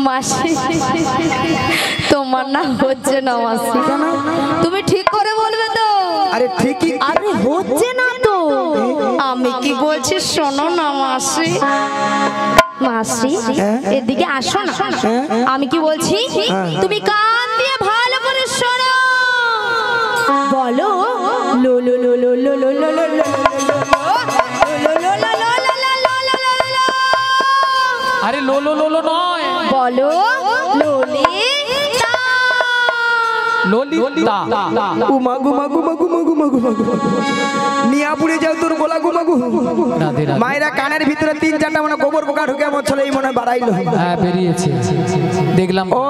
মাসি তোমার না হচ্ছে না মাসি, তুমি ঠিক করে বলবে তো? আরে ঠিকই, আরে হচ্ছে না তো। আমি কি বলছি শোনো না মাসি। মাসি এদিকে আসো না, আমি কি বলছি তুমি কান দিয়ে ভালো করে শোনো। বলো লো লো লো লো লো লো লো লো লো। আরে লো লো লো লো নয়, বলো ললিতা। ললিতা। গুমা গুমা গুমা গুমা গুমা গুমা গুমা নিয়া পুড়ে যাও তোর গোলা গুমা গু। মায়েরা কানের ভিতরে 3-4টা মানে গোবর পোকা ঢুকে আমার ছেলে এই মনে বাড়াইলো। হ্যাঁ বেরিয়েছে দেখলাম। ও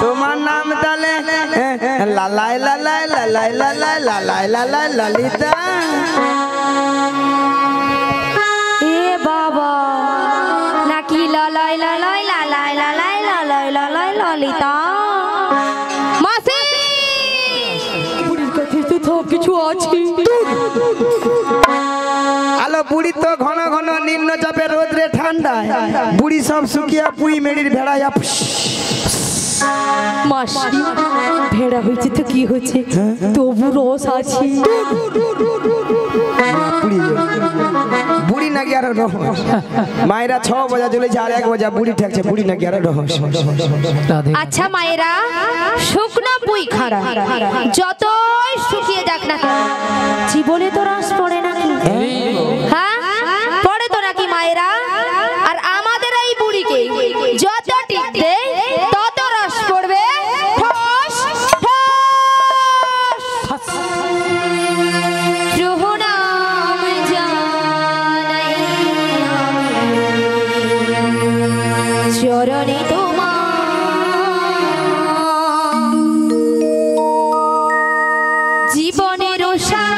তোমার নাম তাহলে লালাই লালাই লালাই লালাই লালাই লালাই ললিতা। এ বাবা নাকি লালাই লালাই লালাই লালাই লালাই লালাই ললিতা। মাসি বুড়ির কাছে তো সব কিছু আছে। আলো বুড়ি তো ঘন ঘন নিম্ন চাপে রোদ্রে ঠান্ডায় বুড়ি সব শুকিয়া পুই মেড়ির ভেড়াইয়া। মাসি ভেড়া হয়েছে তো কি হয়েছে, তবু রস আছে। বুড়ি নাকি আর রহস মায়েরা 6 বাজা চলেছে আর 1 বাজা বুড়ি ঠেকছে বুড়ি নাকি আর রহস। আচ্ছা মায়েরা শুকনো পুই খাড়া যতই শুকিয়ে যাক না জীবনে তো রস পড়ে নাকি? হ্যাঁ পড়ে তো নাকি মায়েরা? আর আমাদের এই বুড়িকে যত টিপ দেয় তত রস পড়বে। ঠস ঠস প্রণাম জানাই চরণে তোমার জীবনের সার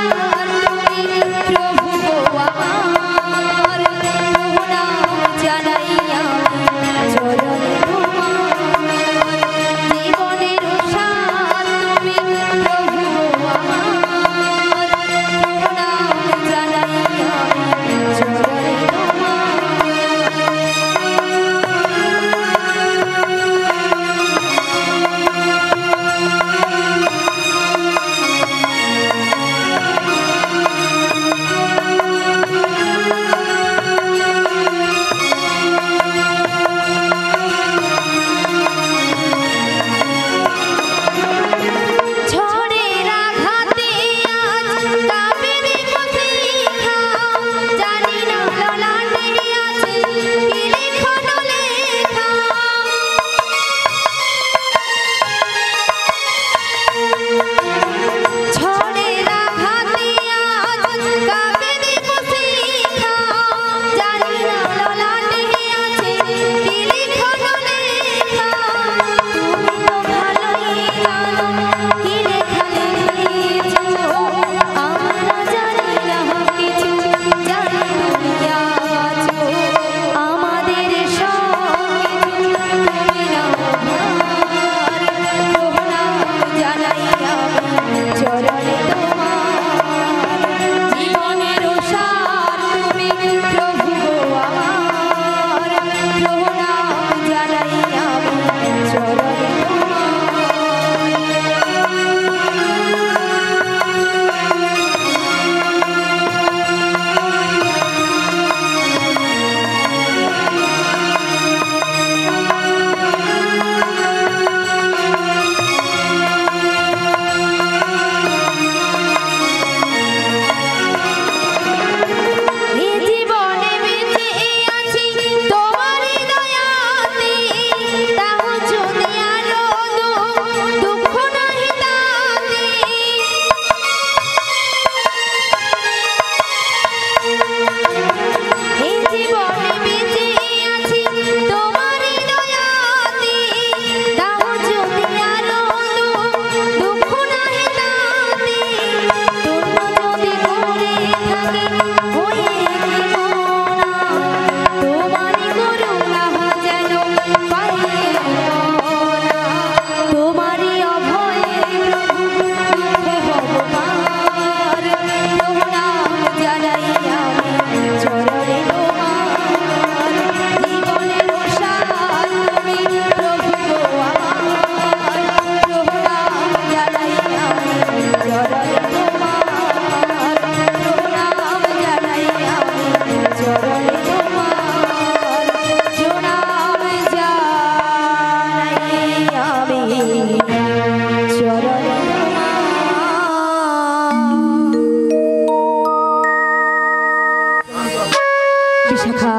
বিশাখা,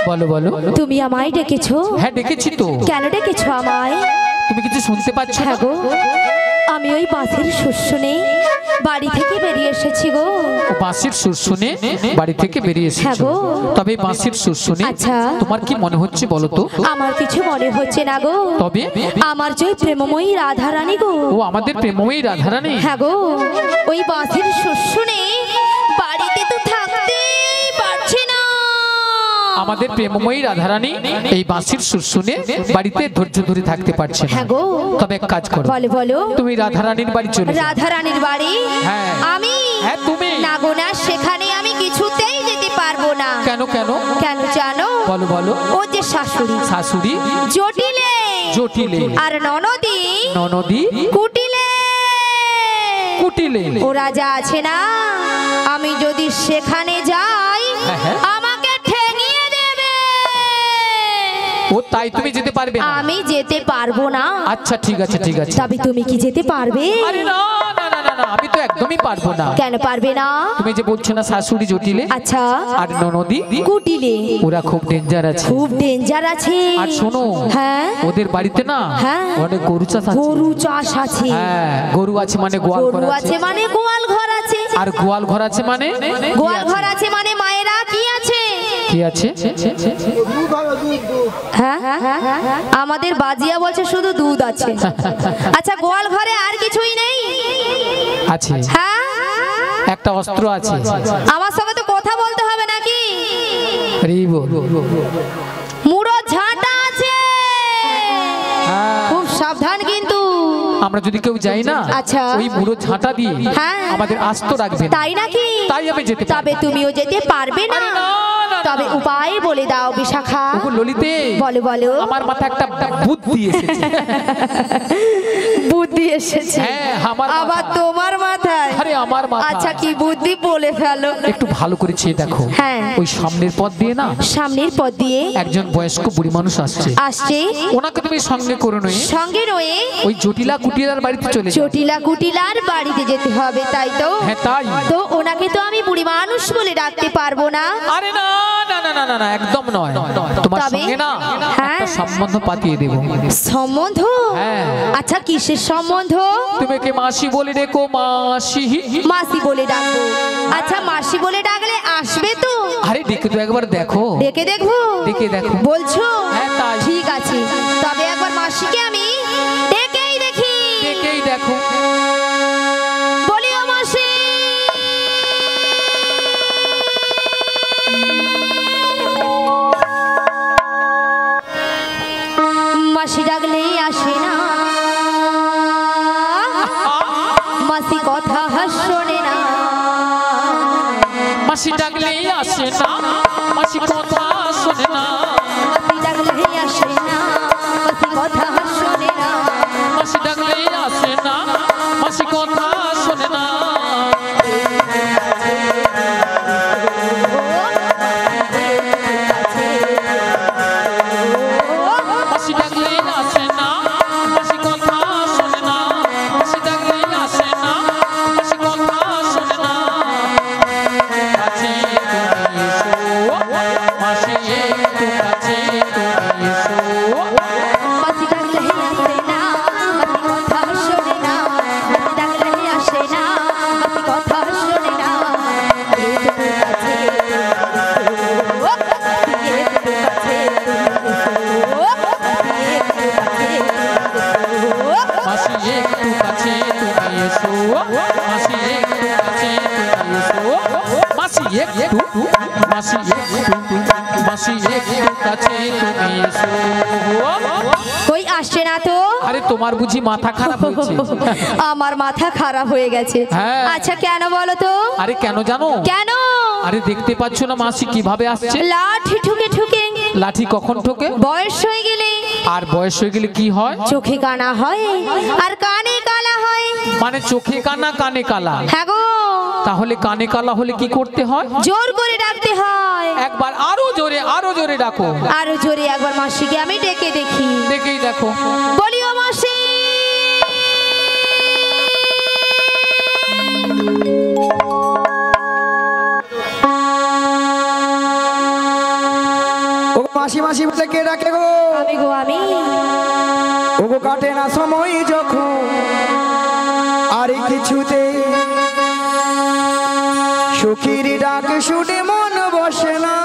বলো বলো। তুমি আমায় ডেকেছো? হ্যাঁ ডেকেছি তো। কেন ডেকেছো আমায়? তুমি কিছু শুনতে পাচ্ছ না? হ্যাঁ গো, আমি ওই বাঁশির সুর শুনে বাড়ি থেকে বেরিয়ে এসেছি গো। বাঁশির সুর শুনে বাড়ি থেকে বেরিয়ে হ্যাঁ এসেছো? গো। তবে বাঁশির সুর শুনে আচ্ছা। তোমার কি মনে হচ্ছে বলো তো? আমার কিছু মনে হচ্ছে না গো। তবে আমার যে প্রেমময়ী রাধারানী গো। ও আমাদের প্রেমময়ী রাধারানী। হ্যাঁ গো, ওই বাঁশির সুর শুনে বাড়িতে তো থাকতেই পারছি না। আমাদের প্রেমময়ী রাধারানী এই বাঁশির সুর শুনে বাড়িতে ধৈর্য ধরে থাকতে পারছে না। হ্যাঁ গো। তবে এক কাজ করো, বলো বলো। তুমি রাধারানীর বাড়ি চলে যাও। রাধারানীর বাড়ি? হ্যাঁ। আমি? হ্যাঁ তুমি। না গো না, সেখানে আমি কিছুতেই যেতে পারবো না। কেন কেন? কেন জানো? বলো বলো। ও যে শাশুড়ি, শাশুড়ি জটিলে জটিলে আর ননদি ননদি কুটিলে, কুটিলে, ওরা যা আছে না, আমি যদি সেখানে যাই হ্যাঁ, হ্যাঁ। আমাকে ঠেঙিয়ে দেবে। ও তাই তুমি যেতে পারবে না? আমি যেতে পারবো না। আচ্ছা ঠিক আছে ঠিক আছে। তবে তুমি কি যেতে পারবে? আরে না না না না না, আমি তো একদমই পারবো না। কেন পারবে না? তুমি যে বলছো না শাশুড়ি জটিলে আচ্ছা, আর ননদি কুটিলে ওরা খুব ডেঞ্জার আছে। খুব ডেঞ্জার আছে। আর শোনো, হ্যাঁ, ওদের বাড়িতে না হ্যাঁ। অনেক গরু চাষ আছে। গরু চাষ আছে। হ্যাঁ, গরু আছে মানে গোয়াল ঘর গরু আছে। আছে মানে গোয়াল ঘর আছে। আর গোয়াল ঘর আছে মানে গোয়াল ঘর আছে মানে মায়েরা কি আছে? কি আছে? হ্যাঁ, আমাদের বাজিয়া বলছে শুধু দুধ আছে। আচ্ছা, গোয়াল ঘরে আর কিছুই নেই? আছে, হ্যাঁ, একটা অস্ত্র আছে। আমার সঙ্গে তো কথা বলতে হবে নাকি? মুড়ো ঝাঁটা আছে। হ্যাঁ। খুব সাবধান কিন্তু। আমরা যদি কেউ যাই না, আচ্ছা। ওই মুড়ো ঝাঁটা দিয়ে হ্যাঁ। আমাদের আস্ত রাখবে না। তাই নাকি? তাই আমি যেতে পারি। তবে তুমিও যেতে পারবে না। আরে না, না, না, তবে না। উপায় বলে দাও বিশাখা। ওগো ললিতে, বলো বলো। আমার মাথায় একটা বুদ্ধি এসেছে। বুদ্ধি এসেছে? হ্যাঁ, আমার মাথায়। আবার তোমার মাথায়? আরে আমার মাথায়। আচ্ছা, কি বুদ্ধি বলে ফেলো। একটু ভালো করে চেয়ে দেখো। হ্যাঁ। ওই সামনের পথ দিয়ে না সামনের পথ দিয়ে একজন বয়স্ক বুড়ি মানুষ আসছে। আসছে। ওনাকে তুমি সঙ্গে করে নয় সঙ্গে রয়ে ওই জটিলা কুটিলার বাড়িতে চলে যাও। জটিলা কুটিলার বাড়িতে যেতে হবে, তাই তো? হ্যাঁ তাই। তো ওনাকে তো আমি বুড়ি মানুষ বলে ডাকতে পারবো না। আরে না না না না না না, একদম নয়। তোমার তবে? সঙ্গে না হ্যাঁ। একটা সম্বন্ধ পাতিয়ে দেব। সম্বন্ধ? হ্যাঁ। আচ্ছা, কিসের সম্বন্ধ? তুমি কে মাসি বলে ডেকো, মাসি। মাসি বলে ডাকবো। আচ্ছা, মাসি বলে ডাকলে আসবে তো? আরে ডেকে তো একবার দেখো। ডেকে দেখবো? ডেকে দেখো। বলছো? হ্যাঁ, তাই। ঠিক আছে, তবে একবার মাসিকে আমি ডেকেই দেখি। ডেকেই দেখো। বলি, ও মাসি। মাসি ডাকলে আসে না, মাসি কথা শোনে না। মাসি ডাকলে আসে না, মাসি কথা শোনে না। মাসি ডাকলে আসে না, মাসি কথা শোনে না। মাসি ডাকলে আসে না, মাসি কথা শোনে না। মাসি ডাকলে আসে না, মাসি কথা শোনে না। মাসি ডাকলে আসে না, মাসি কথা শোনে না। কাছে তুমি এসো, মাসি একটু কাছে তুমি এসো। মাসি ডাকলে আসে না, মাসি কথা শোনে না। মাসি ডাকলে আসে না, মাসি কথা শোনে না। একটু কাছে ও, একটু কাছে ও, একটু কাছে ও। মাসি একটু কাছে তুমি এসো, মাসি একটু কাছে তুমি এসো। মাসি একটু, মাসি একটু, মাসি একটু কাছে তুমি এসো। কই আসছে না তো? আরে তোমার বুঝি মাথা খারাপ হয়েছে? আমার মাথা খারাপ হয়ে গেছে। হ্যাঁ। আচ্ছা, কেন বলো তো? আরে কেন জানো? কেন? আরে দেখতে পাচ্ছ না মাসি কিভাবে আসছে? লাঠি ঠুকে ঠুকে। লাঠি কখন ঠোকে? বয়স হয়ে গেলে। আর বয়স হয়ে গেলে কি হয়? চোখে কানা হয় আর কানে কালা হয়। মানে চোখে কানা কানে কালা। হ্যাঁ গো। তাহলে কানে কালা হলে কি করতে হয়? জোর করে ডাকতে হয়। একবার আরো জোরে ডাকো। আরো জোরে একবার মাসিকে আমি ডেকে দেখি। দেখেই দেখো। বলি, ও মাসি। মাসি মাসি বলে কে ডাকে গো? আমি গো আমি। ওগো কাটে না সময় যখন আর কিছুতে সখীর ডাক শুনে মন বসে না,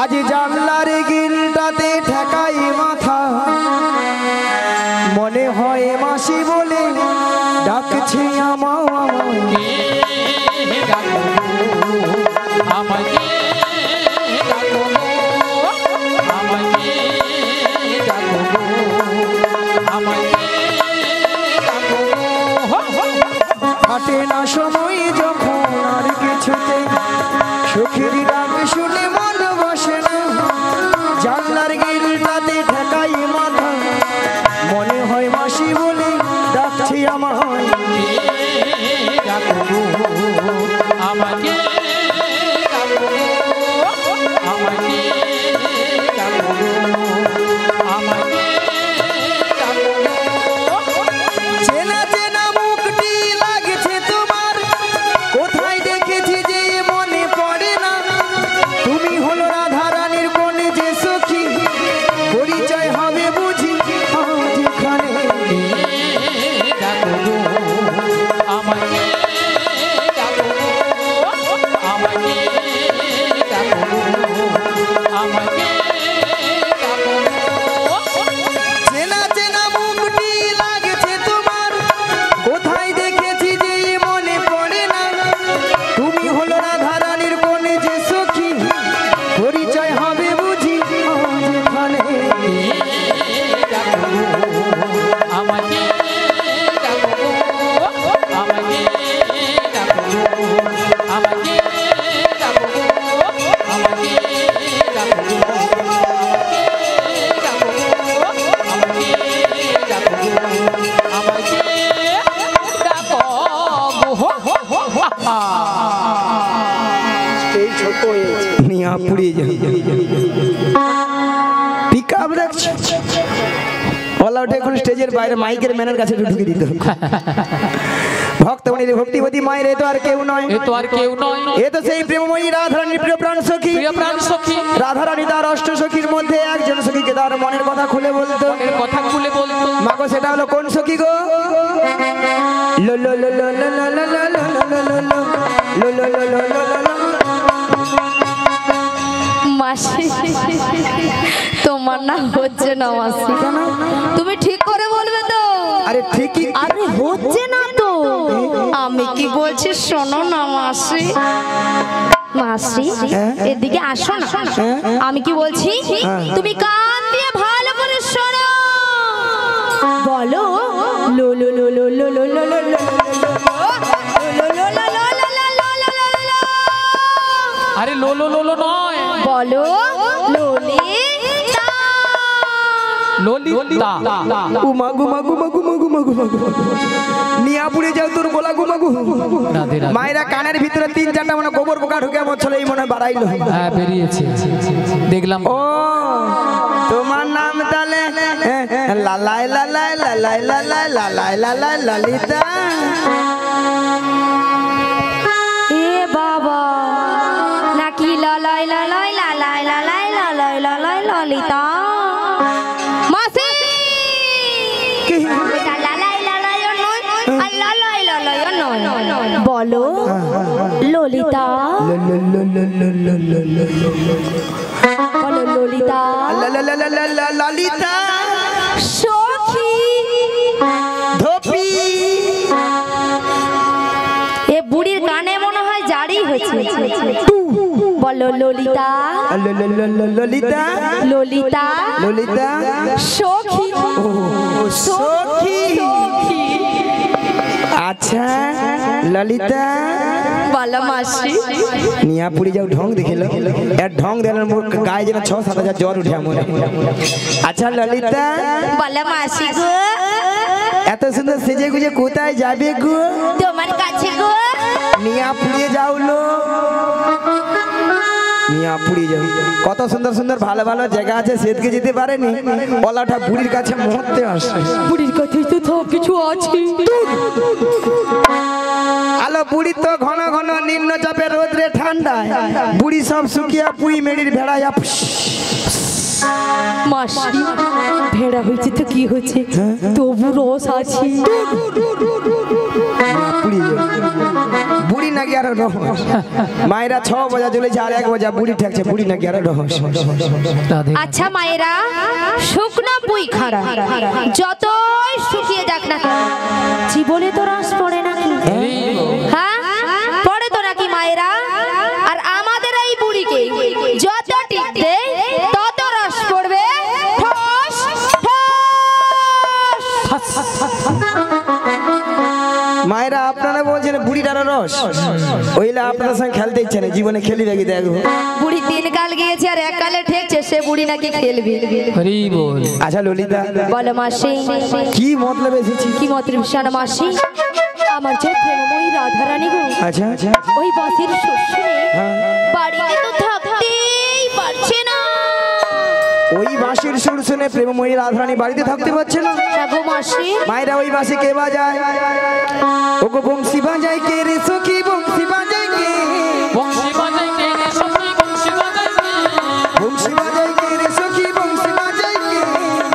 আজ জানলার গিলটাতে ঠেকাই মাথা, মনে হয় মাসি বলে ডাকছে আমায়। কাটে না সময় যখন আর কিছুতে সখীর ডাক শুনে মন বসে না, জানলার গিলটাতে ঠেকাই মাথা, মনে হয় মাসি বলে ডাকছি আমায়। চেনা চেনা মুখটি লাগছে তোমার, কোথায় দেখেছি যে মনে পড়ে না, তুমি হলো রাধা রানীর কোন যে সখী, পরিচয় হবে বুঝি আজ এখানে। চেনা চেনা মুখটি লাগছে তোমার, কোথায় দেখেছি যে মনে পড়ে না, তুমি হলো রাধা রানীর কোন যে সখী, পরিচয় হবে বুঝি আজ এখানে। নিয়া পুড়িয়ে যাবে পিক আপ রাখছে ওলা এখন স্টেজের বাইরে মাইকের ম্যানের কাছে ঢুকে দিতে হবে। ভক্তমণির ভক্তিবতী মায়ের এ তো আর কেউ নয়, এ তো সেই প্রেমময়ী রাধারানীর প্রিয় প্রাণ সখী। রাধারানী তার অষ্ট সখীর মধ্যে একজন সখীকে তার মনের কথা খুলে বলতো। মাগো সেটা হলো কোন সখী গো? লো লো লো লো লো লো লো লো লো লো লো লো লো লো লো। মাসি তোমার না হচ্ছে না মাসি, তুমি ঠিক করে বলবে তো? আরে ঠিকই। আরে হচ্ছে না তো, আমি কি বলছি শোনো না মাসি। মাসি এদিকে আসো না, আমি কি বলছি তুমি কান দিয়ে ভালো করে শোনো। বলো লো লো লো লো লো লো লো লো লো। আরে লো লো লো লো নয়, বলো ললিতা। ললিতা। উমা গুমা গুমা গুমা গুমা গুমা গুমা নিয়া পুড়ে যাও তোর গোলা গুমা গু। মায়েরা কানের ভিতরে তিন চারটা মানে গোবর পোকা ঢুকে আমার ছেলে এই মনে বাড়াইলো। হ্যাঁ বেরিয়েছে দেখলাম। ও তোমার নাম তাহলে লালাই লালাই লালাই লালাই লালাই লালাই ললিতা। এ বাবা নাকি লালাই লালাই লালাই লালাই লালাই লালাই ললিতা। মাসি এটা লালাই লালাই নয় আর লালাই লালাই নয়, বলো ললিতা। বলো ললিতা। ললিতা সখী ধোপি। এ বুড়ির কানে মনে হয় জারি হয়েছে। বলো ললিতা। ললিতা ললিতা ললিতা সখী। সখী। আচ্ছা ললিতা বলো মাসি। নিয়া পুরি যাও ঢং দেখিল এর ঢং দেন মোর গায়ে যেন 6-7 হাজার জ্বর উঠে আমার। আচ্ছা ললিতা বলো মাসি গো, এত সুন্দর সেজে গুজে কোথায় যাবে গো? তোমার কাছে গো। নিয়া পুড়িয়ে যাও লো। মিয়া পুরি যাও কত সুন্দর সুন্দর ভালো ভালো জায়গা আছে সেদিকে যেতে পারেনি ওলাটা বুড়ির কাছে মরতে আসে বুড়ির কাছে তো সব কিছু আছে আলো বুড়ি তো ঘন ঘন নিম্ন চাপে রোদ্রে ঠান্ডায় বুড়ি সব শুকিয়া পুই মেড়ির ভেড়াইয়া মাসি ভেড়া হয়েছে তো কি হচ্ছে তবু রস আছে বুড়ি নাকি আরো রহস মায়েরা 6 বাজা চলেছে আর 1 বাজা বুড়ি ঠেকছে বুড়ি নাকি আরো রহস আচ্ছা মায়েরা শুকনো পুই খাড়া যতই শুকিয়ে যাক না জীবনে তো রস পড়ে নাকি হ্যাঁ পড়ে তো নাকি মায়েরা আর আমাদের এই বুড়িকে যত টিপ দেয় তত রস পড়বে ঠস ঠস মায়েরা আপনারা বলছেন বুড়িটার রস ওইলা আপনার সঙ্গে খেলতে ইচ্ছে না জীবনে খেলি দেখি দেখো বুড়ি 3 কাল গিয়েছে আর 1 কালে ঠেকছে সে বুড়ি নাকি খেলবে হরি বল আচ্ছা ললিতা বলো মাসি কি মতলব এসেছি কি মতলব শানা মাসি আমার যে প্রেমময়ী রাধারানী গো আচ্ছা আচ্ছা ওই বাসির শুনে বাড়িতে তো থাকতেই পারছে না ওই বাঁশির সুর শুনে প্রেমময়ী রাধারানী বাড়িতে থাকতে পারছে না গো মাসি মায়েরা ওই বাঁশি কে বাজায় ওগো বংশী বাজায় কে রে সখী বংশী বাজায় কে বংশী বাজাই কে রে সখী বংশী বাজাই কে বংশী বাজায় কে রে সখী বংশী বাজায় কে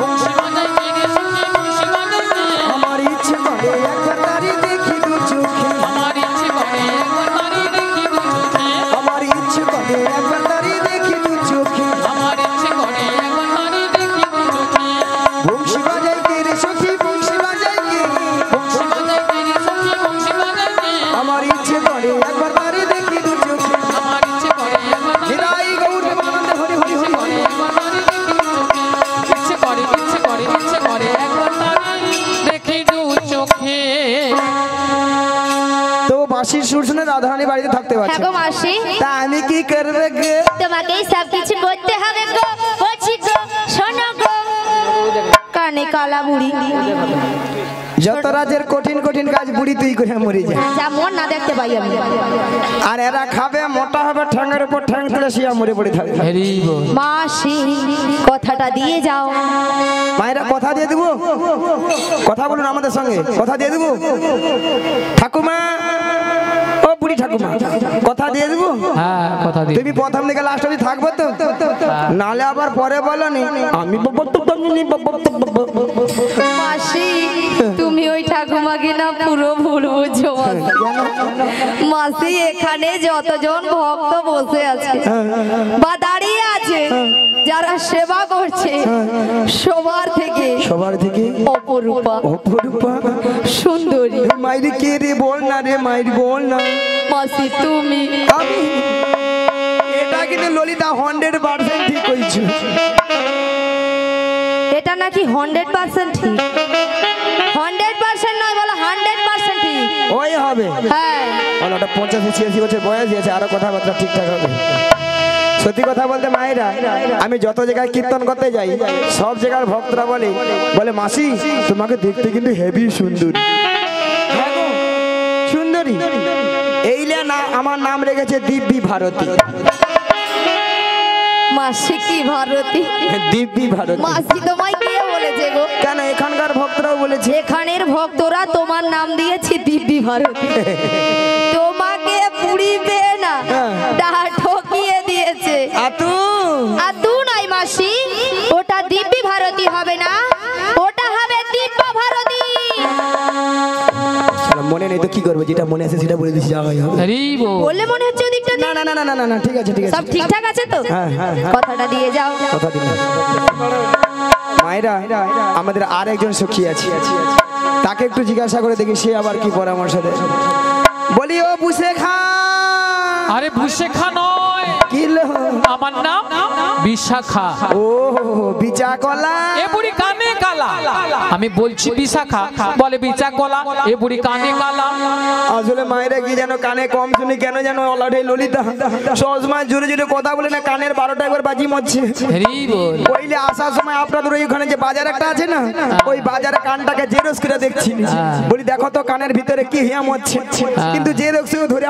বংশী বাজাই কে রে সখী বংশী বাজাই কে আমার ইচ্ছে করে একবার তারি দেখি দু চোখে আমার ইচ্ছে করে একবার তারি দেখি দু চোখে আমার ইচ্ছে করে একবার তারি দেখি দু চোখে আমার ইচ্ছে করে একবার তারি দেখি দু চোখে বংশী বাজায় কে রে সখী বংশী বাজায় কে বংশী বাজাই কে রে সখী বংশী বাজাই কে আমার ইচ্ছে করে একবার তারি দেখি দু চোখে আমার ইচ্ছে করে একবার তারি নিতাই গৌর প্রেমানন্দে হরি হরি হরি হরি একবার তারি দেখি দু চোখে ইচ্ছে করে একবার তারি দেখি দু চোখে তো বাঁশির সুর শুনে রাধারানী বাড়িতে থাকতে হ্যাঁ পারছে গো মাসি তা আমি কি করবে গে তোমাকেই সব কিছু করতে হবে গো বলছি গো শোনো গো কানে কালা বুড়ি যত রাজের কঠিন কঠিন কাজ বুড়ি তুই করে মরে যায় যা মন না দেখতে পাই আমি আর এরা খাবে মোটা হবে ঠ্যাঙ্গের উপর ঠ্যাং তুলে শিয়া মরে পড়ে থাকবে হরি বল মাসি কথাটা দিয়ে যাও মায়েরা কথা দিয়ে দেবো কথা বলুন আমাদের সঙ্গে কথা দিয়ে দেবো ঠাকুমা ও বুড়ি ঠাকুমা কথা দিয়ে দেবো হ্যাঁ কথা দি তুমি প্রথম থেকে লাস্ট অবধি থাকবো তো নালে আবার পরে বলো নি আমি মাসি তুমি ওই ঠাকুমাকে না পুরো ভুল বুঝছো মাসি এখানে যতজন ভক্ত বসে আছে বা দাঁড়িয়ে আছে যারা সেবা করছে সবার থেকে অপরূপা সুন্দরী মাইরি কে রে বল না রে মাইরি বল না মাসি তুমি আমি এটা কিন্তু ললিতা 100% ঠিক কইছো এটা নাকি 100% ঠিক 100% নয় বলো 100% ঠিক ওই হবে হ্যাঁ ওটা 85-86 বছর বয়স আছে আরো কথাবার্তা ঠিকঠাক হবে সত্যি কথা বলতে মায়েরা আমি যত জায়গায় কীর্তন করতে যাই সব জায়গার ভক্তরা বলে মাসি তোমাকে দেখতে কিন্তু হেভি সুন্দরী সুন্দরী এইলে না আমার নাম রেখেছে দিব্যি ভারতী মাসি কি ভারতী দিব্যি ভারতী মাসি তোমায় কে বলেছে গো কেন এখানকার ভক্তরাও বলেছে এখানের ভক্তরা তোমার নাম দিয়েছে দিব্যি ভারতী তোমাকে পুরিবে না ঠকিয়ে দিয়েছে আতু নাই মাসি ওটা দিব্যি ভারতী হবে না ওটা হবে দিব্য ভারতী মনে নেই তো কি করবো যেটা মনে আছে সেটা বলে দিচ্ছি যা হয় হবে হরি বল বললে মনে হচ্ছে ওদিকটা না না না না না না ঠিক আছে সব ঠিকঠাক আছে তো হ্যাঁ হ্যাঁ কথাটা দিয়ে যাও কথা দিলাম মায়েরা আমাদের আর একজন সখী আছে তাকে একটু জিজ্ঞাসা করে দেখি সে আবার কি পরামর্শ দেয় বলি ও বুসে খা আরে বুশেখা নয় কি লো আমার নাম বিশাখা ও বিচা কলা এ বুড়ি কানে কালা আমি বলছি বিশাখা বলে বিচা কলা এ বুড়ি কানে কালা আসলে মায়েরা কি যেন কানে কম শুনি কেন যেন অলরেডি ললিতা সবসময় জোরে জোরে কথা বলে না কানের 12টা একবার বাজি মরছে হরি বল ওইলে আসার সময় আপনাদের ওইখানে যে বাজার একটা আছে না ওই বাজারে কানটাকে জেরক্স করে দেখছি বলি দেখো তো কানের ভিতরে কি হিয়াম হচ্ছে কিন্তু জেরক্স ধরে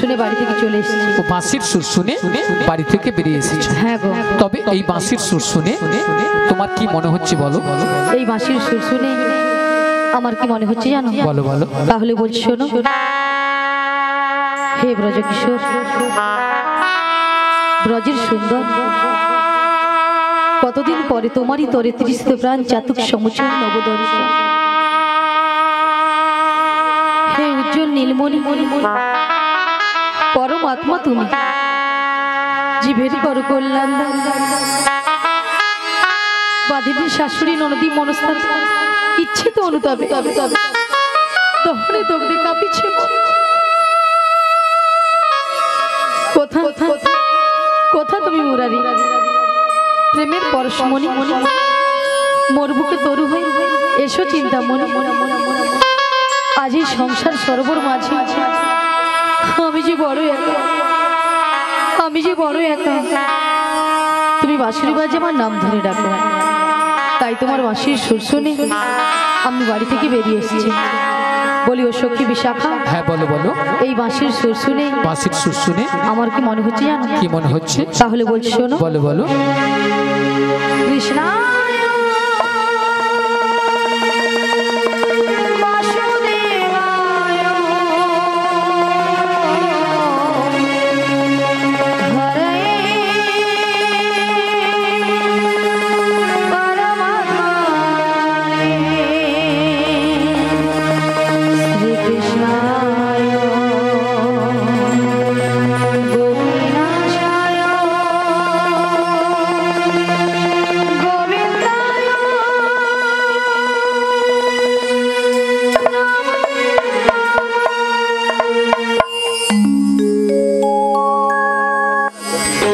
শুনে বাড়ি থেকে চলে এসেছি। ও বাঁশির সুর শুনে বাড়ি থেকে বেরিয়ে এসেছো? হ্যাঁ গো। তবে এই বাঁশির সুর শুনে তোমার কি মনে হচ্ছে বলো? এই বাঁশির সুর শুনে আমার কি মনে হচ্ছে জানো? বলো বলো। তাহলে বলছি শোনো। হে ব্রজকিশোর, ব্রজের সুন্দর, কতদিন পরে তোমারই তরে তৃষ্ণ প্রাণ চাতুক সমুচয় নবদর্শন। হে উজ্জ্বল নীলমণি, পরমাত্মা তুমি, জীবের করো কল্যাণ। বাঁধিনী শাশুড়ি ননদী মনস্থান ইচ্ছিত অনুতাপে দহনে দগ্ধে কাঁপিছে। কোথা কোথা তুমি মুরারি, প্রেমের পরশমণি, মোর বুকে তরু হয়ে এসো চিন্তামণি। আজ এই সংসার সরোবর মাঝে আমি যে বড় একা, আমি যে বড় একা। তুমি বাঁশির বাজে আমার নাম ধরে ডাকো, তাই তোমার বাঁশির সুর শুনে আমি বাড়ি থেকে বেরিয়ে এসেছি। বলি ও সখী বিশাখা, হ্যাঁ বলো বলো। এই বাঁশির সুর শুনে বাঁশির সুর শুনে আমার কি মনে হচ্ছে জানো? কি মনে হচ্ছে? তাহলে বলছি শোনো। বলো বলো। কৃষ্ণা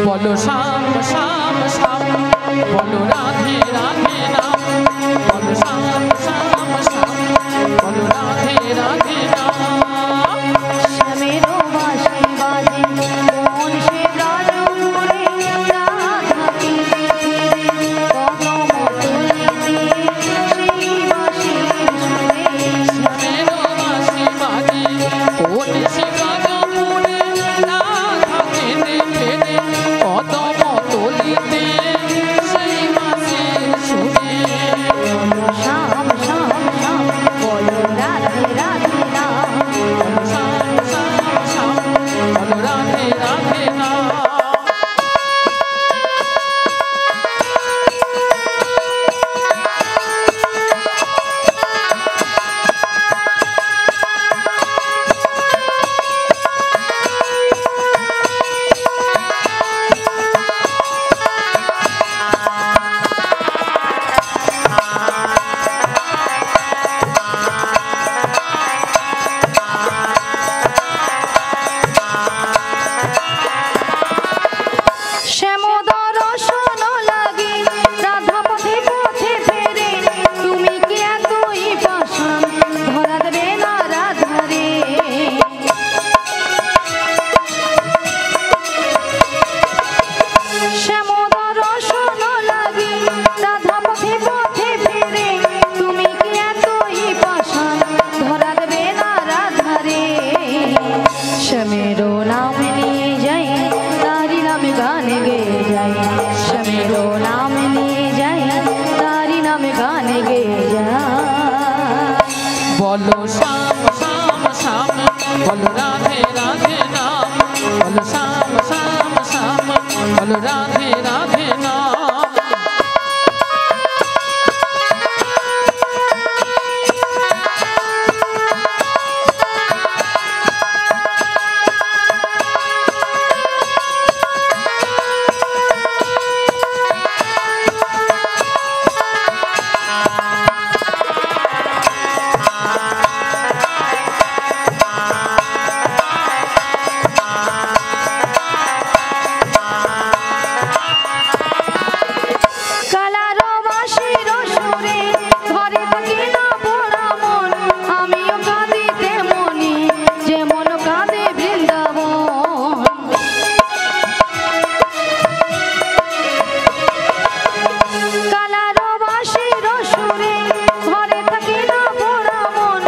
বলো শ্যাম শ্যাম শ্যাম, বলো রাধে রাধে নাম, বলো শ্যাম শ্যাম শ্যাম, বলো রাধে রাধে নাম। শ্যামেরো বাঁশি বাজে কোন সে রাজপুরে, রাধাকে দেখে কত মতলিতে সেই বাঁশির সুরে। শ্যামেরো বাঁশি বাজে কোন সে রাজপুরে, রাধাকে দেখে কত মতলিতে সেই বাঁশির সুরে। শ্যাম শ্যাম শ্যাম, বলো রাধে রাধে নাম। বলো শ্যাম শ্যাম শ্যাম, বলো রাধে রাধে নাম। শ্যামোদর শোন লাগি রাধা পথে পথে ফেরে, তুমি কি এতই পাষাণ ধরা দেবে না রাধারে। শ্যামোদর শোন লাগি রাধা পথে পথে ফেরে, তুমি কি এতই পাষাণ ধরা দেবে না রাধারে। শ্যামেরো নাম নিয়ে যাই তারি নামে গান গেয়ে যাই, শ্যামেরো নাম নিয়ে যাই তারি নামে গান গেয়ে যাই। বলো শ্যাম শ্যাম শ্যাম, বলো রাধে রাধে নাম, বলো শ্যাম শ্যাম শ্যাম, বলো রাধে রাধে নাম। কালারো বাঁশির সুরে ঘরে থাকি না পড়া মন, আমিও কাঁদিতে মনি যেমন কাঁদে বৃন্দাবন। কালারো বাঁশির সুরে ঘরে থাকি না পড়া মন,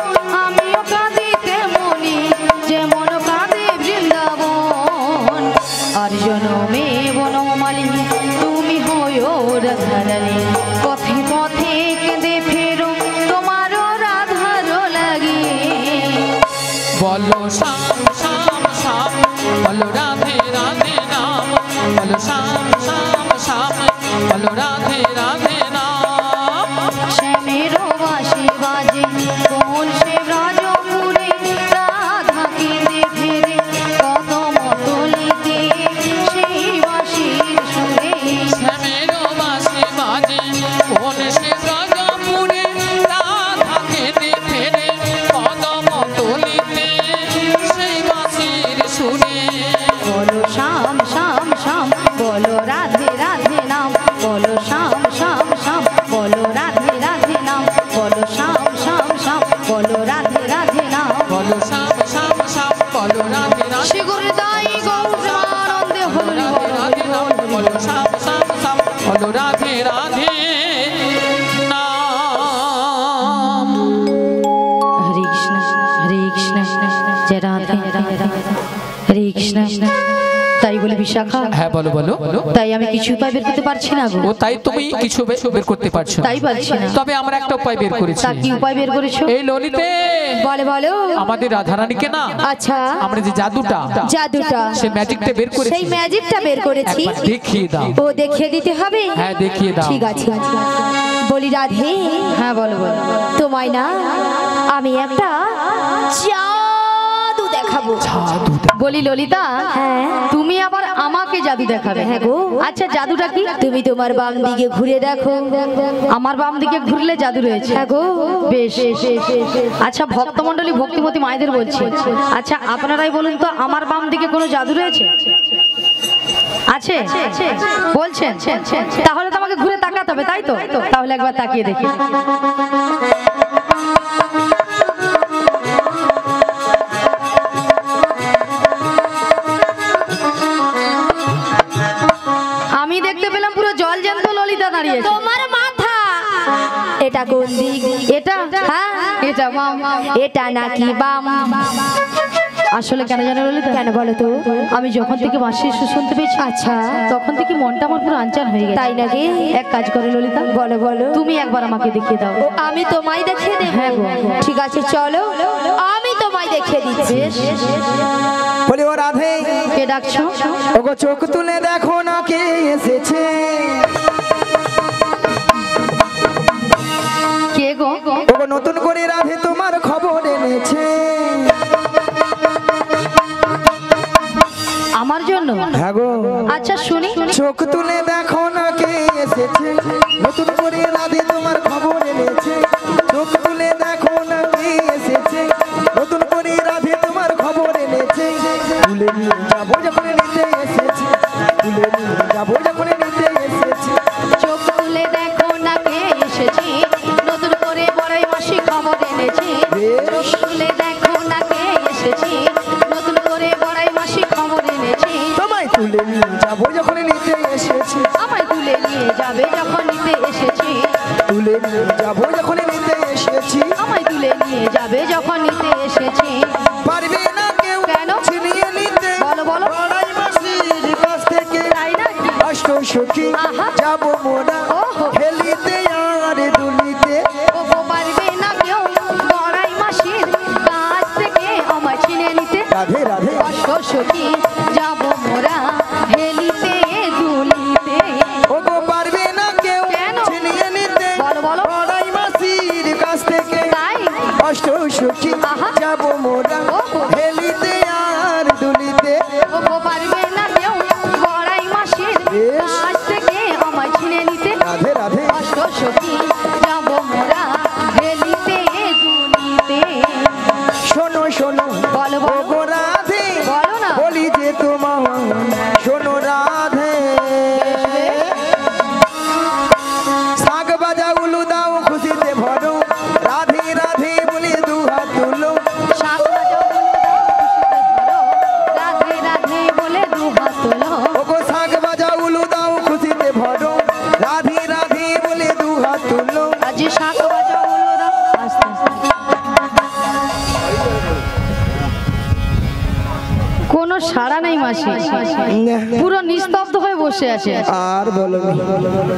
আমিও কাঁদিতে মনি যেমন কাঁদে বৃন্দাবন। আর জনমে বনমালী তুমি হয়ো রাধারানী, পথে পথে কেঁদে ফেরো তোমারও রাধার লাগি। বলো শ্যাম শ্যাম শ্যাম, বলো রাধে রাধে নাম, বলো শ্যাম শ্যাম শ্যাম, বলো রাধে রাধে নাম। শ্যামেরো বাঁশি বাজে কোন সে রাজপুরে, রাধাকে দেখে কত মতলিতে সেই বাঁশির সুরে। শ্যামেরো বাঁশি বাজে কোন সে রাজপুরে, রাধাকে দেখে কত মতলিতে সেই বাঁশির সুরে। বলো শ্যাম শ্যাম শ্যাম, বলো রাধে রাধে নাম, বলো শ্যাম শ্যাম শ্যাম, বলো রাধে রাধে নাম, বলো শ্যাম শ্যাম শ্যাম, বলো রাধে রাধে নাম। বলো শ্যাম শ্যাম শ্যাম, বলো রাধে রাধে। শ্রী গুরুদাই গৌরানন্দে হরি রাধে রাধে নাম, বলো শ্যাম শ্যাম শ্যাম, বলো রাধে রাধে নাম। হরে কৃষ্ণ। না তাই বলে বিশাখা হ্যাঁ বলো বলো তাই আমি কিছু উপায় বের করতে পারছি না গো ও তাই তুমি কিছু বের করতে পারছো তাই পারছি না তবে আমরা একটা উপায় বের করেছি তা কি উপায় বের করেছো এই ললিতে বলে বলো আমাদের রাধারানীকে না আচ্ছা আমরা যে জাদুটা সেই ম্যাজিকটা বের করেছি সেই ম্যাজিকটা বের করেছি একবার দেখিয়ে দাও ও দেখিয়ে দিতে হবে হ্যাঁ দেখিয়ে দাও ঠিক আছে বলি রাধে হ্যাঁ বলো বলো তোমায় না আমি একটা জাদু দেখাবো বলি ললিতা হ্যাঁ তুমি আবার আমাকে জাদু দেখাবে হ্যাঁ গো আচ্ছা জাদুটা কি তুমি তোমার বাম দিকে ঘুরে দেখো আমার বাম দিকে ঘুরলে জাদু রয়েছে হ্যাঁ গো বেশ আচ্ছা ভক্তমণ্ডলী ভক্তিমতী মায়েদের বলছি আচ্ছা আপনারাই বলুন তো আমার বাম দিকে কোনো জাদু রয়েছে আছে বলছেন তাহলে তো আমাকে ঘুরে তাকাতে হবে তাই তো তাহলে একবার তাকিয়ে দেখি আমি দেখতে পেলাম পুরো জল জ্যান্ত ললিতা দাঁড়িয়ে তোমার মাথা এটা কোন দিক এটা হ্যাঁ এটা বাম এটা নাকি বাম আসলে কেন জানো ললিতা কেন বলো তো আমি যখন থেকে মাসির সুর শুনতে পেয়েছি আচ্ছা তখন থেকে মনটা আমার পুরো আনচান হয়ে গেছে তাই নাকি এক কাজ করে ললিতা বলো বলো তুমি একবার আমাকে দেখিয়ে দাও আমি তোমায় দেখিয়ে দেব হ্যাঁ ঠিক আছে চলো আমি তোমায় দেখিয়ে দিচ্ছি বলি ও রাধে কে ডাকছো ওগো চোখ তুলে দেখো না কে এসেছে কে গো ওগো নতুন করে রাধে তোমার খবর এনেছে আমার জন্য হ্যাঁ গো আচ্ছা শুনি চোখ তুলে দেখো না কে এসেছে নতুন করে রাধে তোমার খবর এনেছে চোখ তুলে দেখো না কে এসেছে নতুন করে রাধে তোমার খবর এনেছে তুলে নিয়ে যাবো যখন নিতে এসেছে তুলে নিয়ে যাবো যখন নিতে এসেছে চোখ তুলে দেখো না কে এসেছে নতুন করে বড়াই মাসি খবর এনেছে চোখ তুলে দেখো না কে এসেছে নতুন করে বড়াই মাসি খবর এনেছে তোমায় তুলে নিয়ে যাবো যখন নিতে এসেছে আমায় তুলে নিয়ে যাবে যখন নিতে এসেছি তুলে নিয়ে যাবো যখন নিতে এসেছি আমায় তুলে নিয়ে যাবে যখন নিতে এসেছি পারবে না কেউ কেন? ছিনিয়ে নিতে বলো বলো বড়াই মাসির কাছ থেকে তাই নাকি অষ্ট সখী আহা। যাবো মোরা ওহো। খেলিতে আর দুলিতে ও পারবে না কেউ বড়াই মাসির কাছ থেকে আমায় ছিনে নিতে রাধে রাধে কষ্ট সখী যাব মোরা হেলিতে দুলিতে ওগো পারবে না কেউ কেন? ছিনিয়ে নিতে বলো বলো বড়াই মাসির কাছ থেকে তাই অষ্ট সখী আহা। যাবো মোরা ওহো। খেলিতে আর দুলিতে ও পারবে না কেউ বড়াই মাসির বেশ। কাছ থেকে আমায় ছিনে নিতে রাধে রাধে কষ্ট সখী যাব মোরা হেলিতে দুলিতে শোনো শোনো বলো বলো ওগো রাধে বলো না বলি যে তোমার শোনো রাধে শাক বাজা উলু দাও খুশিতে ভরো রাধে রাধে বলে দু হাত তুলো শাক বাজাও বলে দাও খুশিতে ভরো রাধে রাধে বলে দু হাত তোলো ওগো শাক বাজা উলু দাও খুশিতে ভরো রাধে রাধে বলে দু হাত তুলো আজ শাক বাজাও বলে দাও আস্তে আস্তে কোনো সাড়া নেই মাসি পুরো নিস্তব্ধ হয়ে বসে আছে আর বলো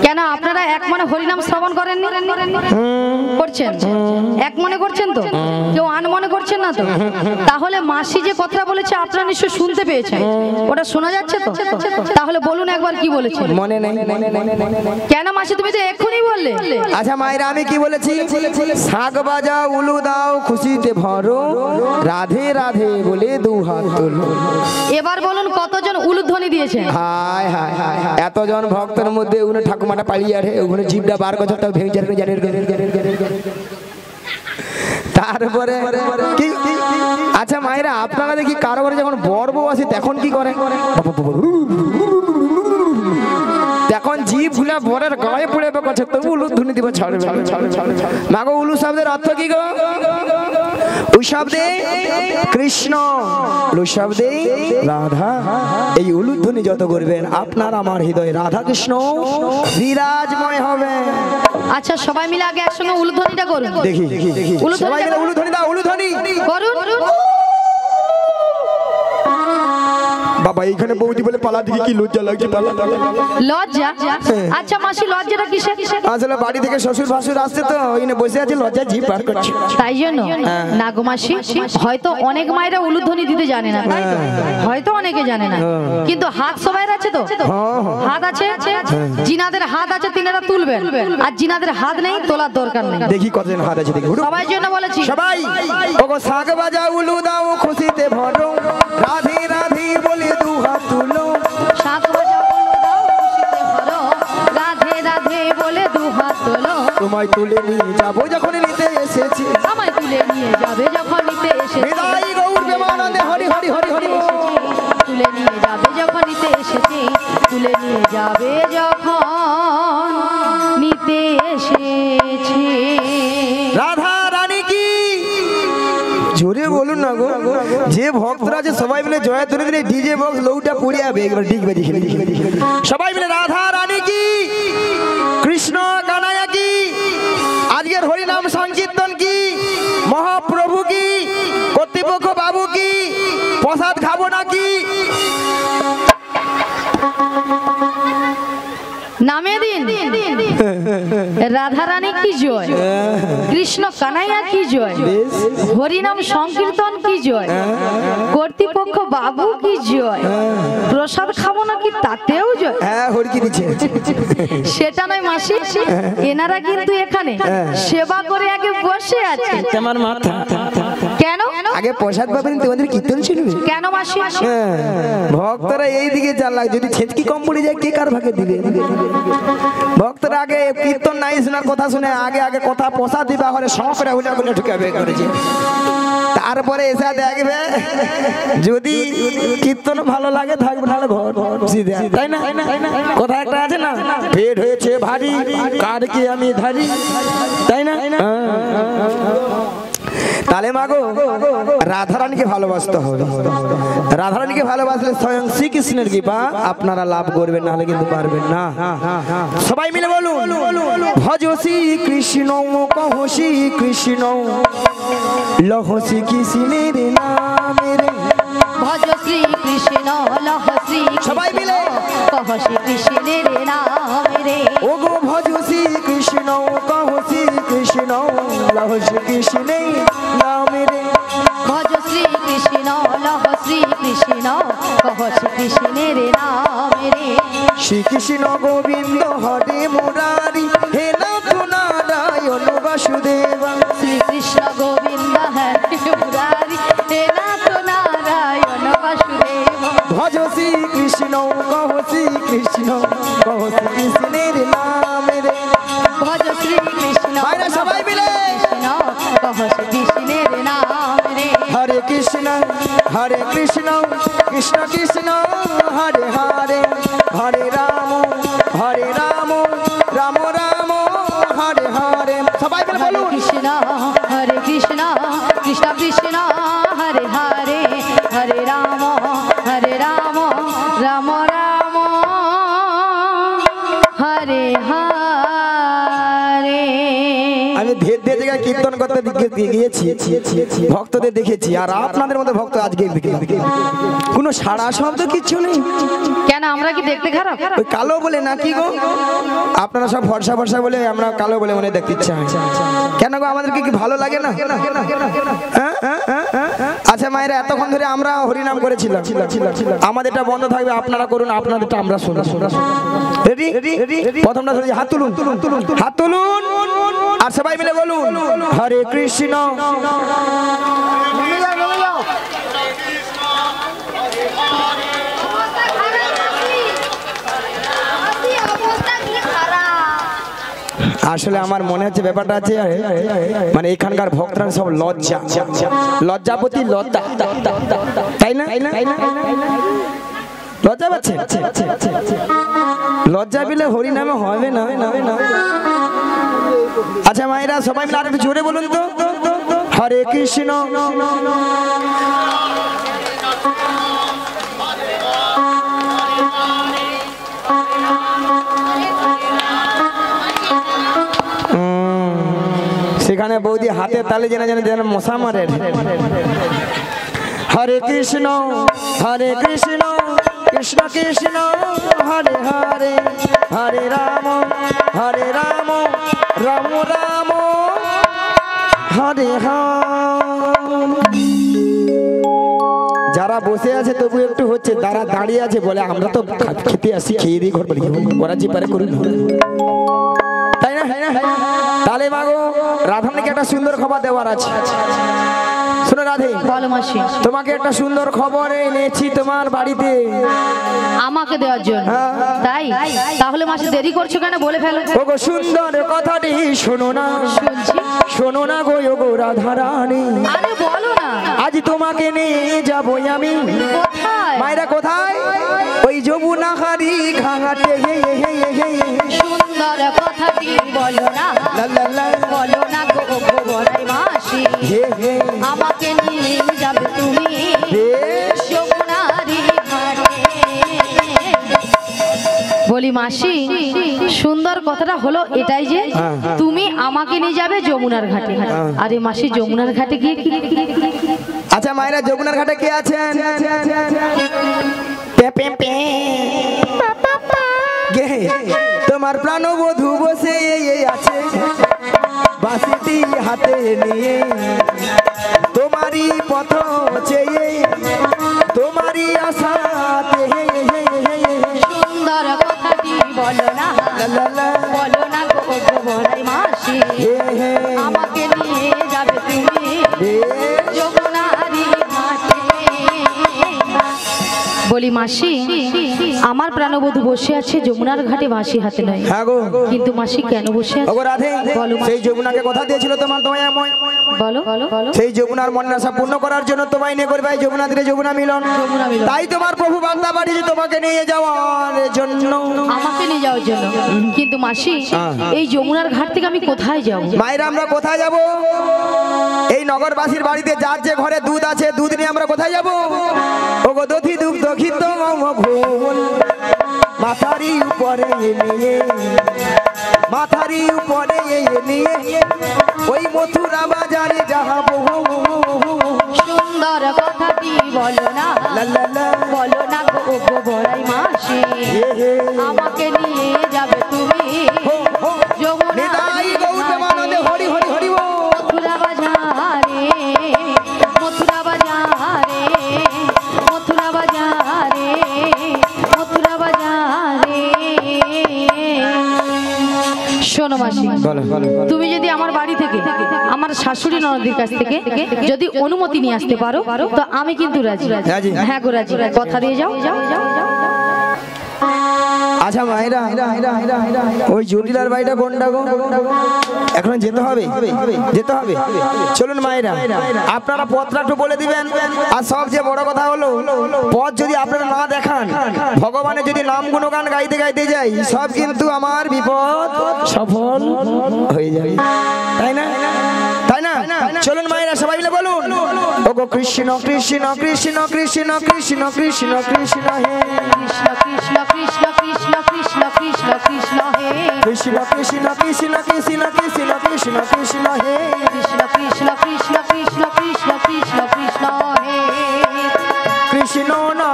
কেন আপনারা এক মনে হরিনাম শ্রবণ করেননি করছেন এক মনে করছেন তো কেউ আন মনে করছেন না তো তাহলে মাসি যে কথা বলেছে আপনারা নিশ্চয় শুনতে পেয়েছেন ওটা শোনা যাচ্ছে তো তাহলে বলুন একবার কি বলেছেন মনে নেই কেন মাসি তুমি তো এক্ষুনি বললে আচ্ছা মায়েরা আমি কি বলেছি শাক বাজা উলু দাও খুশিতে ভরো রাধে রাধে বলে দু হাত তুলো এবার বলুন কতজন উলুধ্বনি দিয়েছে হায় হায় হায় এতজন ভক্তের মধ্যে উনি ঠাকুমাটা পালিয়ে আরে ওখানে জিভটা বার করছে তাও ভেঙে যাবে জানেন তারপরে আচ্ছা মায়েরা আপনারা দেখি কারো ঘরে যখন বড় বউ আসে তখন কি করে তখন জিভ গুলা বরের গায়ে পড়ে করছে তবু উলু ধুনি দিব ছাড়বে মাগো উলু শব্দের অর্থ কি গো উ শব্দে কৃষ্ণ উলু শব্দে রাধা এই উলুধ্বনি যত করবেন আপনার আমার হৃদয়ে রাধা কৃষ্ণ বিরাজময় হবে আচ্ছা সবাই মিলে আগে একসঙ্গে উলুধ্বনিটা করুন দেখি সবাই মিলে উলুধ্বনি দাও উলুধ্বনি করুন বাবা এইখানে বৌদি বলে পালা দিকে কি লজ্জা লাগছে পালা লজ্জা? আচ্ছা মাসি লজ্জাটা কিসে? আসলে বাড়ি থেকে শ্বশুর ভাসুর আসছে তো ওইখানে বসে আছে লজ্জা জি পার করছে তাই জন্য না গো মাসি, হয়তো অনেক মায়েরা উলুধ্বনি দিতে জানে না, হয়তো অনেকে জানে না, কিন্তু হাত সবাই আছে তো, হাত আছে, জিনাদের হাত আছে তিনারা তুলবেন, আর জিনাদের হাত নেই তোলার দরকার নেই। দেখি কতজন হাত আছে দেখি সবাই জন্য বলেছি সবাই ওগো শাক বাজা উলু দাও খুশিতে ভরো রাধে রাধে বলে দু হাত তুলো শাক বাজা উলু দাও খুশিতে ভরো রাধে রাধে বলে দু হাত তোলো তোমায় তুলে নিয়ে যাবো যখন নিতে এসেছি আমায় তুলে নিয়ে যাবে যখন নিতে এসেছি বিদায় গৌর প্রেমানন্দে হরি হরি হরি হরি তুলে নিয়ে যাবে যখন নিতে এসেছি তুলে নিয়ে যাবে যখন নিতে এসেছি। রাধা রানী কি জোরে বলুন না গো যে ভক্তরা আছে সবাই মিলে জয় ধরে দিলে ডিজে বক্স লৌটা পড়ে যাবে একবার ঠিক বাজি খেলে সবাই মিলে রাধা রানী কি কৃষ্ণ কানাইয়া কি আজকের হরিনাম সংকীর্তন কি মহাপ্রভু কি কর্তৃপক্ষ বাবু কি প্রসাদ খাবো নাকি নামে দিন রাধা রানী কি জয়, কৃষ্ণ কানাইয়া কি জয়, হরিনাম সংকীর্তন কি জয়, কর্তৃপক্ষ বাবু কি জয়, প্রসাদ খাবো নাকি তাতেও জয়। হ্যাঁ হরকি দিচ্ছে সেটা নয় মাসি, এনারা কিন্তু এখানে সেবা করে আগে বসে আছে। তোমার মাথা কেন আগে প্রসাদ পাবেন তোমাদের কীর্তন শুনবে কেন মাসি? ভক্তরা এই দিকে চালাক যদি ছেঁচকি কম পড়ে যায় কে কার ভাগে দিবে ভক্তরা আগে কীর্তন নাই শোনার কথা শুনে আগে আগে কথা প্রসাদ দিবা হলে সংসারে হুলা করে ঢুকাবে করেছে তারপরে এসে দেখবে যদি কীর্তন ভালো লাগে থাকবে নাহলে ঘর সিধে তাই না কথা একটা আছে না পেট হয়েছে ভারী কার কি আমি ধারি তাই না তাহলে মাগো রাধারানীকে ভালোবাসতে হবে রাধারানীকে ভালোবাসলে স্বয়ং শ্রীকৃষ্ণের কৃপা আপনারা লাভ করবেন নাহলে কিন্তু পারবেন না সবাই মিলে বলুন ভজ শ্রী কৃষ্ণ কহ শ্রী কৃষ্ণ লহ শ্রী কৃষ্ণের নামের ভজ শ্রী কৃষ্ণ লহ শ্রী সবাই মিলে কহ শ্রী কৃষ্ণের নাম রে ও গো ভজ শ্রী কৃষ্ণ কহ শ্রী কৃষ্ণ লহ শ্রী কৃষ্ণের নামের ভজ শ্রী কৃষ্ণ লহ শ্রী কৃষ্ণ কহ শ্রী কৃষ্ণের নাম রে শ্রীকৃষ্ণ গোবিন্দ হরে মুরারি হে নাথ নারায়ণ বাসুদেবা শ্রীকৃষ্ণ গোবিন্দ হরে মুরারি হে নাথ নারায়ণ বাসুদেব ভজ শ্রীকৃষ্ণ কহ শ্রীকৃষ্ণ কহ শ্রীকৃষ্ণের নামের ভজ শ্রী কৃষ্ণ ভাইরা সবাই মিলে কৃষ্ণ কহ শ্রী কৃষ্ণের নাম রে হরে কৃষ্ণ কৃষ্ণ কৃষ্ণ হরে হরে হরে রাম রাম রাম হরে হরে সবাই মিলে হরে বলুন কৃষ্ণ কৃষ্ণ কৃষ্ণ হরে হরে হরে রাম রাম রাম হরে হরে। আমি ধীরে ধীরে জায়গায় কীর্তন করতে গিয়েছি ভক্তদের দেখেছি আর আপনাদের মধ্যে ভক্ত আজকে কোনো সাড়া শব্দ কিচ্ছু নেই কেন আমরা কি দেখতে খারাপ? ওই কালো বলে নাকি গো আপনারা সব ভরসা ভরসা বলে আমরা কালো বলে মনে দেখতে ইচ্ছা হয় কেন গো আমাদেরকে কি ভালো লাগে না হ্যাঁ? আচ্ছা মায়েরা এতক্ষণ ধরে আমরা হরিনাম করেছিলাম আমাদেরটা বন্ধ থাকবে আপনারা করুন আপনাদেরটা আমরা শুনুন রেডি প্রথমটা ধরে হাত তুলুন হাত তুলুন আর সবাই মিলে বলুন হরে কৃষ্ণ আসলে আমার মনে হচ্ছে ব্যাপারটা আছে মানে এখানকার ভক্তরা সব লজ্জাপতি লজ্জা তাই না লজ্জা পাচ্ছে লজ্জা পেলে হরি নামে হবে না আচ্ছা মায়েরা সবাই মিলে আরেকটু জোরে বলুন তো হরে কৃষ্ণ সেখানে বৌদি হাতে তালে জেনে যেন মশা মারে হরে কৃষ্ণ কৃষ্ণ কৃষ্ণ হরে হরে হরে রাম রাম রাম হরে হরে। যারা বসে আছে তবু একটু হচ্ছে, যারা দাঁড়িয়ে আছে বলে আমরা তো খেতে আসি, খেয়ে দিই ঘর বাড়ি ওরা যে পারে করুন, তাই না? তাহলে মাগো রাধামণিকে একটা সুন্দর খবর দেওয়ার আছে। শোনো রাধে, বলো মাসি। তোমাকে একটা সুন্দর খবর এনেছি তোমার বাড়িতে আমাকে দেওয়ার জন্য? তাই? তাহলে মাসি দেরি করছো কেন, বলে ফেলো। ওগো সুন্দর কথাটি শোনো না, শুনছি। শোনো না গো ওগো রাধারানী, আরে বলো না। আজ তোমাকে নিয়ে যাবই আমি। কোথায়? মায়েরা কোথায়? ওই যমুনা হারি ঘাটে। সুন্দর কথাটি বলো না, বলো না গো বড়াই মাসি, আমাকে নিয়ে যাবে তুমি যমুনারি ঘাটে। বলি মাসি, সুন্দর কথাটা হলো এটাই যে তুমি আমাকে নিয়ে যাবে যমুনার ঘাটে। আরে মাসি, যমুনার ঘাটে গিয়ে কি? আচ্ছা মায়েরা, যমুনার ঘাটে কে আছেন? তোমার প্রাণবধূ বসে আছে বাঁশিটি হাতে নিয়ে, তোমারই পথ চেয়ে তোমারই আশাতে। সুন্দর কথাটি বলো না, বলো না গো বড়াই মাসি, আমাকে নিয়ে যাবে তুমি যমুনারি ঘাটে। বলি মাসি, আমার প্রাণবধূ বসে আছে যমুনার ঘাটে বাঁশি হাতে নয়, কিন্তু মাসি কেন বসে আছে? বলো। সেই যমুনাকে কথা দিয়েছিল তোমার দয়াময়, বলো। সেই যমুনার মনের আশা পূর্ণ করার জন্য তোমায় নিয়ে করবে যমুনা তীরে যমুনা মিলন। তাই তোমার প্রভু বার্তা পাঠিয়েছে তোমাকে নিয়ে যাওয়ার জন্য, আমাকে নিয়ে যাওয়ার জন্য। কিন্তু মাসি, এই যমুনার ঘাট থেকে আমি কোথায় যাব? মায়েরা আমরা কোথায় যাব? এই নগরবাসীর বাড়িতে যার যে ঘরে দুধ আছে, দুধ নিয়ে আমরা কোথায় যাব? ওগো দধি দুগ্ধ ঘিত ঘোল মাথারি উপরে নিয়ে, মাথারি উপরে নিয়ে ওই মথুরা বাজারে যাবো। সুন্দর কথাটি বলো না, বলো না গো বড়াই মাসি, আমাকে নিয়ে যাবে তুমি যমুনারি ঘাটে। হরি হরি হরি মথুরা বাজারে, মথুরা বাজারে, মথুরা বাজারে, মথুরা বাজারে। শোনো মাসি, তুমি যদি আমার বাড়ি থেকে, আমার শাশুড়ি ননদের কাছ থেকে যদি অনুমতি নিয়ে আসতে পারো তো আমি কিন্তু রাজি। হ্যাঁ গো রাজি, কথা দিয়ে যাও। আচ্ছা মায়েরা, ওই জটিলার বাড়িটা কোনটা গো? এখন যেতে হবে, যেতে হবে। চলুন মায়েরা, আপনারা পথটা একটু বলে দিবেন। আর সবচেয়ে বড় কথা হলো, পথ যদি আপনারা না দেখান, ভগবানের যদি নাম গুণগান গাইতে গাইতে যাই, সব কিন্তু আমার বিপদ সফল হয়ে যাবে, তাই না? তাই না? চলুন মায়েরা, সবাই মিলে বলুন, ওগো কৃষ্ণ কৃষ্ণ কৃষ্ণ কৃষ্ণ কৃষ্ণ কৃষ্ণ কৃষ্ণ হে কৃষ্ণ কৃষ্ণ কৃষ্ণ কৃষ্ণ কৃষ্ণ কৃষ্ণ কৃষ্ণ হে কৃষ্ণ কৃষ্ণ কৃষ্ণ কৃষ্ণ কৃষ্ণ কৃষ্ণ কৃষ্ণ হে কৃষ্ণ কৃষ্ণ কৃষ্ণ কৃষ্ণ কৃষ্ণ কৃষ্ণ কৃষ্ণ হে কৃষ্ণ না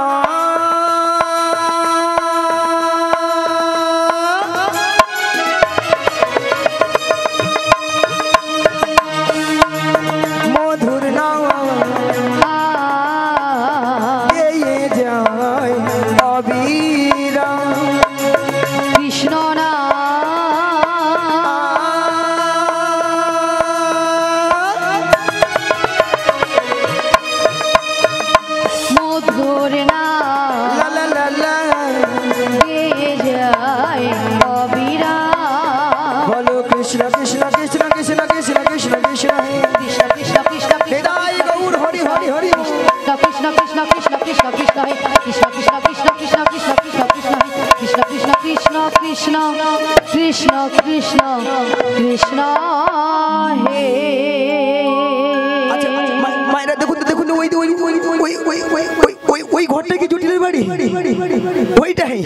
মধুর না গেয়ে যায় অবিরা কৃষ্ণ না মধুর না লা লা লা লা গেয়ে যায় অবিরা বলো কৃষ্ণ কৃষ্ণ কৃষ্ণ কৃষ্ণ কৃষ্ণ কৃষ্ণ কৃষ্ণ হে কৃষ্ণ কৃষ্ণ কৃষ্ণ কৃষ্ণ হৃদয় গৌর হরি হরি হরি কৃষ্ণ কৃষ্ণ কৃষ্ণ কৃষ্ণ কৃষ্ণ হে কৃষ্ণ কৃষ্ণ কৃষ্ণ কৃষ্ণ কৃষ্ণ কৃষ্ণ কৃষ্ণ হে কৃষ্ণ কৃষ্ণ কৃষ্ণ কৃষ্ণ কৃষ্ণ কৃষ্ণ কৃষ্ণ হে আচ্ছা মায়েরা দেখুন দেখুন ওই ওই ওই ওই ওই ওই ওই ওই ঘরটা কি জটিলের বাড়ি ওইটাই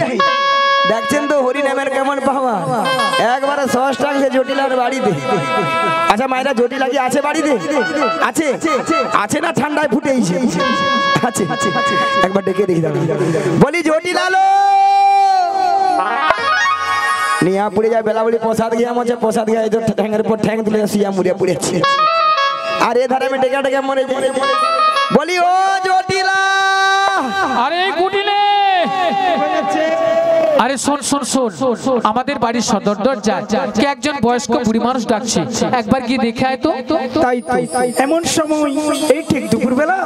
দেখছেন তো হরি নামের কেমন পাওয়া, একবারে ষষ্ঠাংশে জটিলার বাড়িতে। আচ্ছা মায়েরা জটিলা কি আছে বাড়িতে? আছে আছে না ঠান্ডায় ফুটেইছে? আছে, একবার ডেকে দেখি দাঁড়া। বলি জটিলালো নিয়া পুড়ে যায় বেলা বলি প্রসাদ গিয়া মছে প্রসাদ গিয়া এই তো ঠ্যাঙের উপর ঠ্যাং তুলে শুয়া মুড়িয়া পুড়েছে। আর এ ধারে আমি ডেকে ডেকে মরে বলি ও জটিলা। আরে কুটিলে, আরে শোন শোন শোন, আমাদের বাড়ির সদর দরজায় কে একজন বয়স্ক বুড়ি মানুষ ডাকছে, একবার গিয়ে দেখে আয় তো। তাই তো, এমন সময় এই ঠিক দুপুরবেলা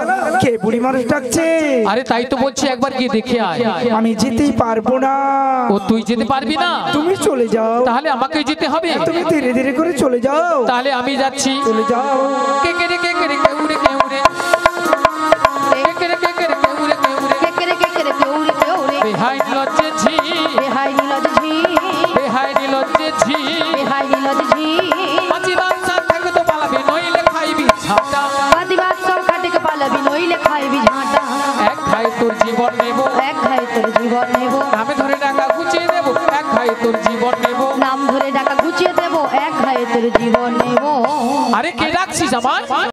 কে বুড়ি মানুষ ডাকছে? আরে তাই তো বলছি, একবার গিয়ে দেখে আয়। আমি যেতেই পারবো না। ও তুই যেতে পারবি না? তুমি চলে যাও। তাহলে আমাকে যেতে হবে। তুমি ধীরে ধীরে করে চলে যাও। তাহলে আমি যাচ্ছি। চলে যাও। কে কে রে কে কে রে কে উড়ে কে উড়ে, কে কে রে কে কে রে কে উড়ে কে উড়ে, বেহাই লজ্জে ঝি, বেহাই লজ্জে ঝি, পাঁচি বাচ্চা থাকে তো পালাবি নইলে খাইবি ঝাঁটা, এক খাই তোর জীবন নেব, নামে ধরে টাকা গুছিয়ে দেবো, এক খাই তোর জীবন নেব, নাম ধরে টাকা গুছিয়ে দেবো, এক ঘায়ে তোর জীবন নেব। আরে কে ডাকছিস আমার?